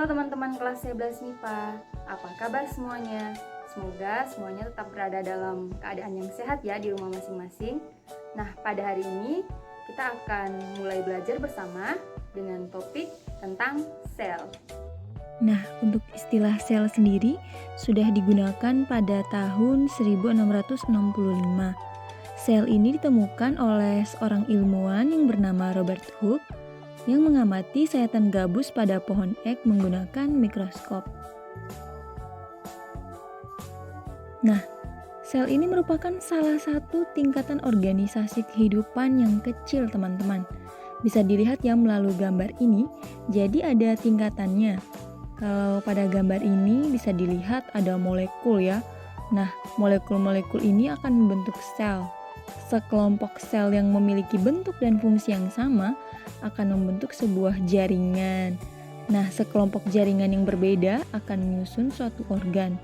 Halo teman-teman kelas 11 MIPA, apa kabar semuanya? Semoga semuanya tetap berada dalam keadaan yang sehat ya di rumah masing-masing. Nah, pada hari ini kita akan mulai belajar bersama dengan topik tentang sel. Nah, untuk istilah sel sendiri sudah digunakan pada tahun 1665. Sel ini ditemukan oleh seorang ilmuwan yang bernama Robert Hooke yang mengamati sayatan gabus pada pohon ek menggunakan mikroskop. Nah, sel ini merupakan salah satu tingkatan organisasi kehidupan yang kecil, teman-teman. Bisa dilihat ya melalui gambar ini, jadi ada tingkatannya. Kalau pada gambar ini bisa dilihat ada molekul ya. Nah, molekul-molekul ini akan membentuk sel. Sekelompok sel yang memiliki bentuk dan fungsi yang sama akan membentuk sebuah jaringan. Nah, sekelompok jaringan yang berbeda akan menyusun suatu organ.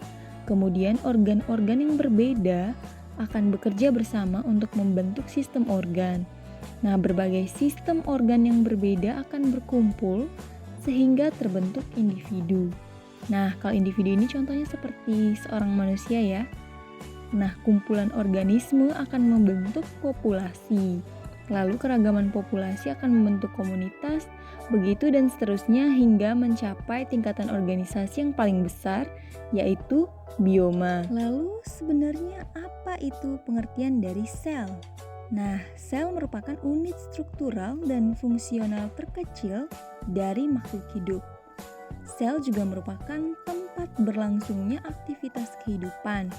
Kemudian organ-organ yang berbeda akan bekerja bersama untuk membentuk sistem organ. Nah, berbagai sistem organ yang berbeda akan berkumpul sehingga terbentuk individu. Nah, kalau individu ini contohnya seperti seorang manusia ya. Nah, kumpulan organisme akan membentuk populasi. Lalu keragaman populasi akan membentuk komunitas, begitu dan seterusnya hingga mencapai tingkatan organisasi yang paling besar, yaitu bioma. Lalu sebenarnya apa itu pengertian dari sel? Nah, sel merupakan unit struktural dan fungsional terkecil dari makhluk hidup. Sel juga merupakan tempat berlangsungnya aktivitas kehidupan.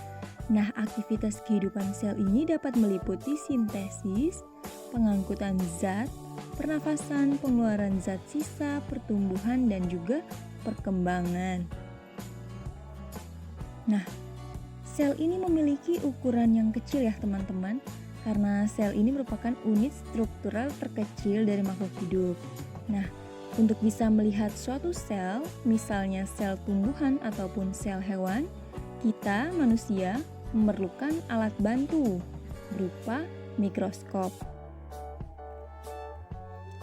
Nah, aktivitas kehidupan sel ini dapat meliputi sintesis, pengangkutan zat, pernafasan, pengeluaran zat sisa, pertumbuhan, dan juga perkembangan. Nah, sel ini memiliki ukuran yang kecil ya teman-teman, karena sel ini merupakan unit struktural terkecil dari makhluk hidup. Nah, untuk bisa melihat suatu sel, misalnya sel tumbuhan ataupun sel hewan, kita manusia memerlukan alat bantu berupa mikroskop.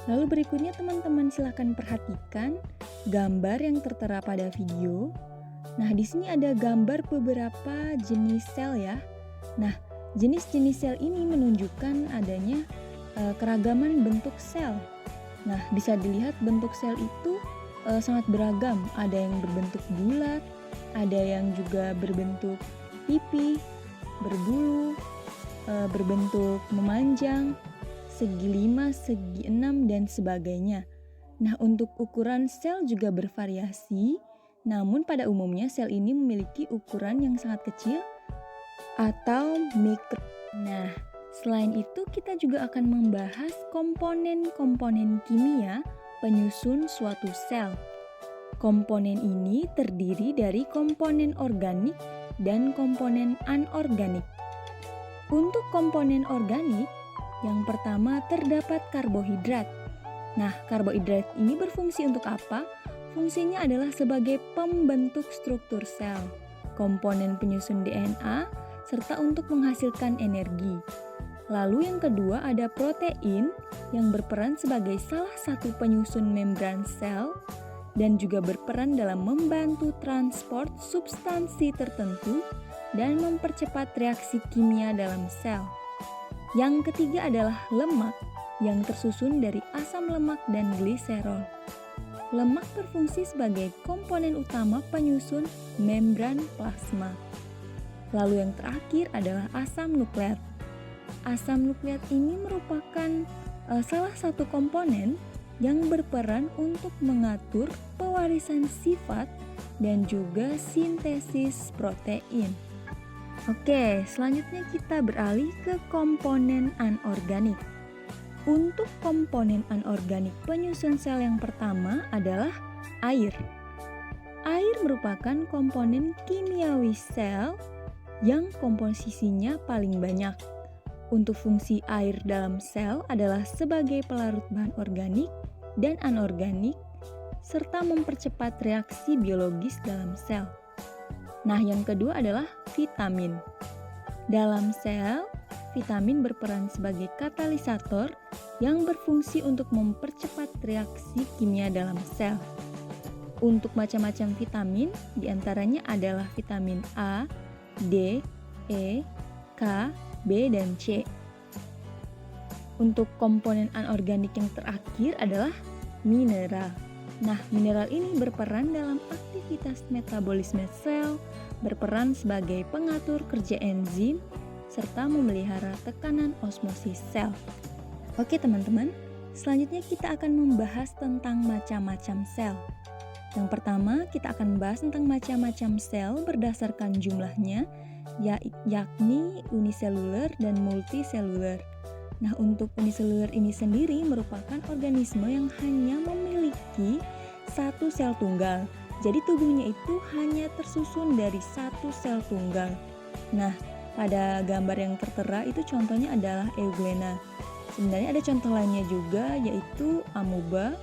Lalu berikutnya teman-teman silakan perhatikan gambar yang tertera pada video. Nah, di sini ada gambar beberapa jenis sel ya. Nah, jenis-jenis sel ini menunjukkan adanya keragaman bentuk sel. Nah, bisa dilihat bentuk sel itu sangat beragam. Ada yang berbentuk bulat, ada yang juga berbentuk pipi, berbulu, berbentuk memanjang, segi 5, segi 6, dan sebagainya. Nah, untuk ukuran sel juga bervariasi, namun pada umumnya sel ini memiliki ukuran yang sangat kecil atau mikro. Nah, selain itu kita juga akan membahas komponen-komponen kimia penyusun suatu sel. Komponen ini terdiri dari komponen organik dan komponen anorganik. Untuk komponen organik, yang pertama terdapat karbohidrat. Nah, karbohidrat ini berfungsi untuk apa? Fungsinya adalah sebagai pembentuk struktur sel, komponen penyusun DNA, serta untuk menghasilkan energi. Lalu yang kedua ada protein yang berperan sebagai salah satu penyusun membran sel dan juga berperan dalam membantu transport substansi tertentu dan mempercepat reaksi kimia dalam sel. Yang ketiga adalah lemak yang tersusun dari asam lemak dan gliserol. Lemak berfungsi sebagai komponen utama penyusun membran plasma. Lalu yang terakhir adalah asam nukleat. Asam nukleat ini merupakan salah satu komponen yang berperan untuk mengatur pewarisan sifat dan juga sintesis protein. Oke, selanjutnya kita beralih ke komponen anorganik. Untuk komponen anorganik penyusun sel yang pertama adalah air. Air merupakan komponen kimiawi sel yang komposisinya paling banyak. Untuk fungsi air dalam sel adalah sebagai pelarut bahan organik dan anorganik, serta mempercepat reaksi biologis dalam sel. Nah, yang kedua adalah vitamin. Dalam sel, vitamin berperan sebagai katalisator yang berfungsi untuk mempercepat reaksi kimia dalam sel. Untuk macam-macam vitamin, diantaranya adalah vitamin A, D, E, K, B, dan C. Untuk komponen anorganik yang terakhir adalah mineral. Nah, mineral ini berperan dalam aktivitas metabolisme sel, berperan sebagai pengatur kerja enzim, serta memelihara tekanan osmosis sel. Oke teman-teman, selanjutnya kita akan membahas tentang macam-macam sel. Yang pertama, kita akan membahas tentang macam-macam sel berdasarkan jumlahnya, yakni uniseluler dan multiseluler. Nah, untuk uniseluler ini sendiri merupakan organisme yang hanya memiliki satu sel tunggal. Jadi tubuhnya itu hanya tersusun dari satu sel tunggal. Nah, pada gambar yang tertera itu contohnya adalah euglena. Sebenarnya ada contoh lainnya juga, yaitu amoeba,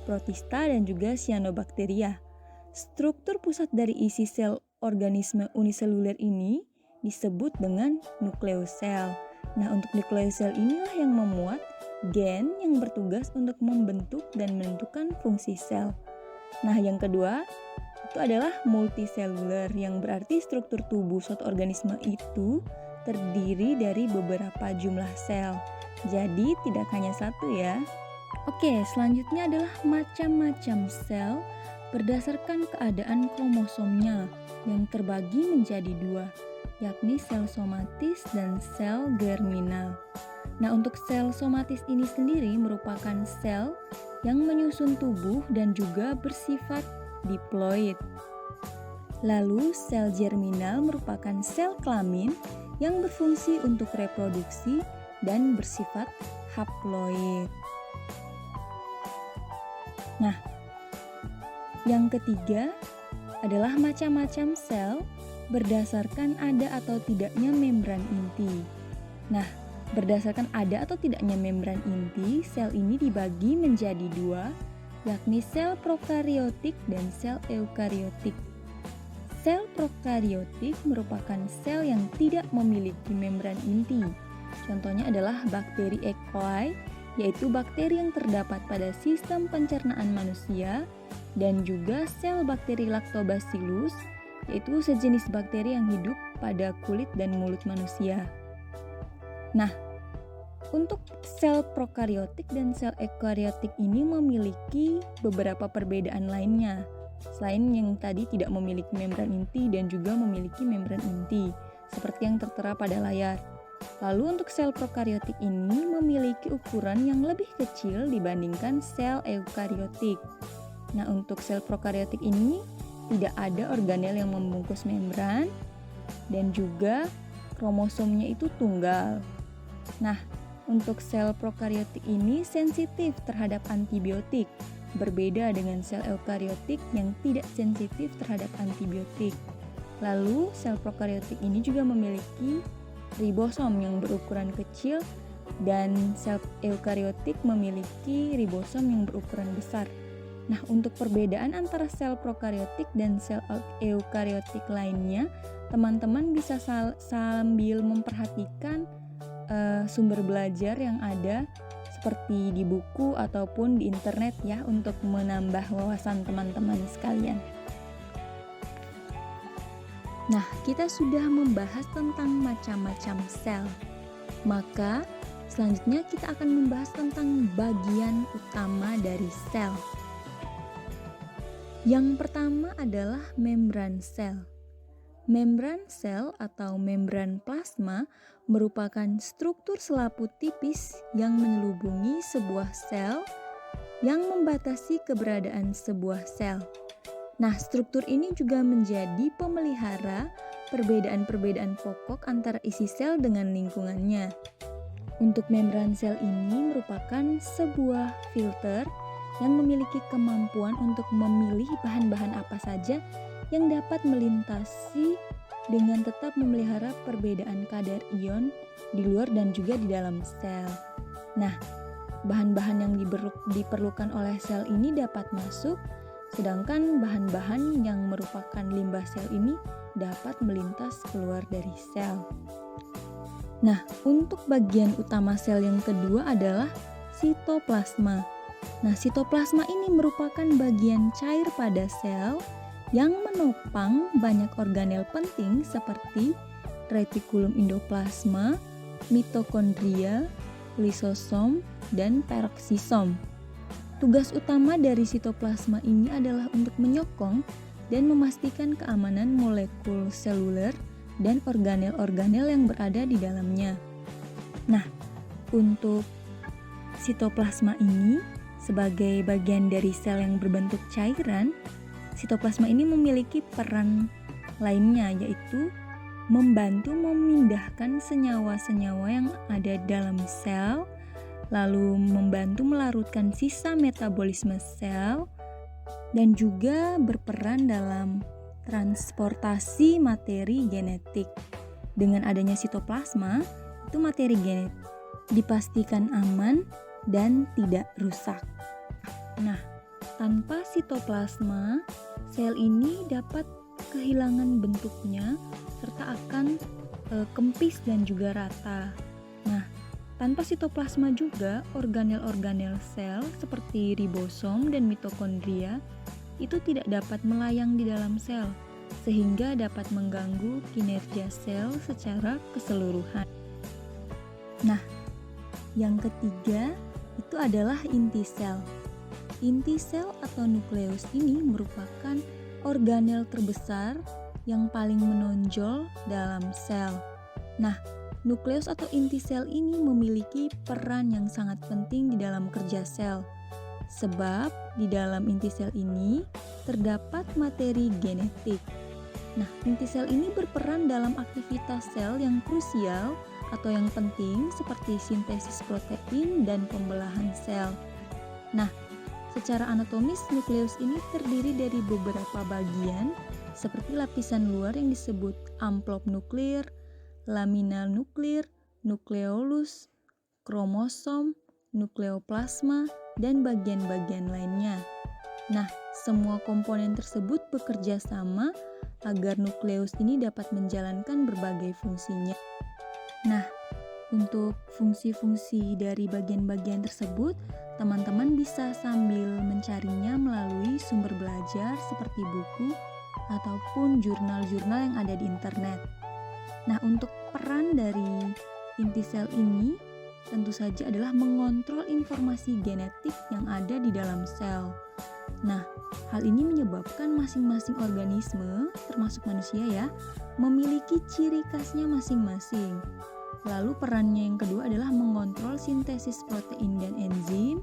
protista, dan juga cyanobacteria. Struktur pusat dari isi sel organisme uniseluler ini disebut dengan nukleosel. Nah, untuk nukleosel inilah yang memuat gen yang bertugas untuk membentuk dan menentukan fungsi sel. Nah, yang kedua itu adalah multiseluler, yang berarti struktur tubuh suatu organisme itu terdiri dari beberapa jumlah sel. Jadi tidak hanya satu ya. Oke, selanjutnya adalah macam-macam sel berdasarkan keadaan kromosomnya yang terbagi menjadi dua, yakni sel somatis dan sel germinal. Nah, untuk sel somatis ini sendiri merupakan sel yang menyusun tubuh dan juga bersifat diploid. Lalu, sel germinal merupakan sel kelamin yang berfungsi untuk reproduksi dan bersifat haploid. Nah, yang ketiga adalah macam-macam sel berdasarkan ada atau tidaknya membran inti. Nah, berdasarkan ada atau tidaknya membran inti, sel ini dibagi menjadi dua, yakni sel prokariotik dan sel eukariotik. Sel prokariotik merupakan sel yang tidak memiliki membran inti. Contohnya adalah bakteri E. coli, yaitu bakteri yang terdapat pada sistem pencernaan manusia, dan juga sel bakteri Lactobacillus, yaitu sejenis bakteri yang hidup pada kulit dan mulut manusia. Nah, untuk sel prokariotik dan sel eukariotik ini memiliki beberapa perbedaan lainnya, selain yang tadi tidak memiliki membran inti dan juga memiliki membran inti, seperti yang tertera pada layar. Lalu untuk sel prokariotik ini memiliki ukuran yang lebih kecil dibandingkan sel eukariotik. Nah, untuk sel prokariotik ini tidak ada organel yang membungkus membran dan juga kromosomnya itu tunggal. Nah, untuk sel prokariotik ini sensitif terhadap antibiotik, berbeda dengan sel eukariotik yang tidak sensitif terhadap antibiotik. Lalu, sel prokariotik ini juga memiliki ribosom yang berukuran kecil dan sel eukariotik memiliki ribosom yang berukuran besar. Nah, untuk perbedaan antara sel prokariotik dan sel eukariotik lainnya, teman-teman bisa sambil memperhatikan sumber belajar yang ada seperti di buku ataupun di internet ya, untuk menambah wawasan teman-teman sekalian. Nah, kita sudah membahas tentang macam-macam sel. Maka, selanjutnya kita akan membahas tentang bagian utama dari sel. Yang pertama adalah membran sel. Membran sel atau membran plasma merupakan struktur selaput tipis yang menyelubungi sebuah sel yang membatasi keberadaan sebuah sel. Nah, struktur ini juga menjadi pemelihara perbedaan-perbedaan pokok antara isi sel dengan lingkungannya. Untuk membran sel ini merupakan sebuah filter yang memiliki kemampuan untuk memilih bahan-bahan apa saja yang dapat melintasi dengan tetap memelihara perbedaan kadar ion di luar dan juga di dalam sel. Nah, bahan-bahan yang diperlukan oleh sel ini dapat masuk, sedangkan bahan-bahan yang merupakan limbah sel ini dapat melintas keluar dari sel. Nah, untuk bagian utama sel yang kedua adalah sitoplasma. Nah, sitoplasma ini merupakan bagian cair pada sel yang menopang banyak organel penting seperti retikulum endoplasma, mitokondria, lisosom, dan peroksisom. Tugas utama dari sitoplasma ini adalah untuk menyokong dan memastikan keamanan molekul seluler dan organel-organel yang berada di dalamnya. Nah, untuk sitoplasma ini sebagai bagian dari sel yang berbentuk cairan, sitoplasma ini memiliki peran lainnya, yaitu membantu memindahkan senyawa-senyawa yang ada dalam sel, lalu membantu melarutkan sisa metabolisme sel, dan juga berperan dalam transportasi materi genetik. Dengan adanya sitoplasma, itu materi genetik dipastikan aman dan tidak rusak. Nah, tanpa sitoplasma, sel ini dapat kehilangan bentuknya serta akan kempis dan juga rata. Nah, tanpa sitoplasma juga organel-organel sel seperti ribosom dan mitokondria itu tidak dapat melayang di dalam sel sehingga dapat mengganggu kinerja sel secara keseluruhan. Nah, yang ketiga itu adalah inti sel. Inti sel atau nukleus ini merupakan organel terbesar yang paling menonjol dalam sel. Nah, nukleus atau inti sel ini memiliki peran yang sangat penting di dalam kerja sel. Sebab di dalam inti sel ini terdapat materi genetik. Nah, inti sel ini berperan dalam aktivitas sel yang krusial atau yang penting seperti sintesis protein dan pembelahan sel. Nah, secara anatomis nukleus ini terdiri dari beberapa bagian seperti lapisan luar yang disebut amplop nuklir, laminal nuklir, nukleolus, kromosom, nukleoplasma, dan bagian-bagian lainnya. Nah, semua komponen tersebut bekerja sama agar nukleus ini dapat menjalankan berbagai fungsinya. Nah, untuk fungsi-fungsi dari bagian-bagian tersebut, teman-teman bisa sambil mencarinya melalui sumber belajar seperti buku ataupun jurnal-jurnal yang ada di internet. Nah, untuk peran dari inti sel ini tentu saja adalah mengontrol informasi genetik yang ada di dalam sel. Nah, hal ini menyebabkan masing-masing organisme, termasuk manusia ya, memiliki ciri khasnya masing-masing. Lalu perannya yang kedua adalah mengontrol sintesis protein dan enzim.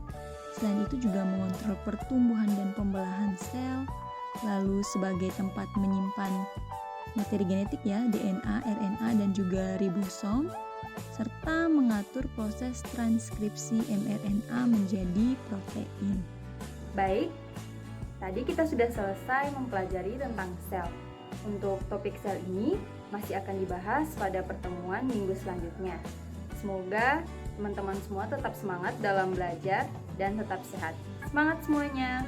Selain itu juga mengontrol pertumbuhan dan pembelahan sel. Lalu sebagai tempat menyimpan materi genetik ya, DNA, RNA, dan juga ribosom. Serta mengatur proses transkripsi mRNA menjadi protein. Baik, tadi kita sudah selesai mempelajari tentang sel. Untuk topik sel ini masih akan dibahas pada pertemuan minggu selanjutnya. Semoga teman-teman semua tetap semangat dalam belajar dan tetap sehat. Semangat semuanya!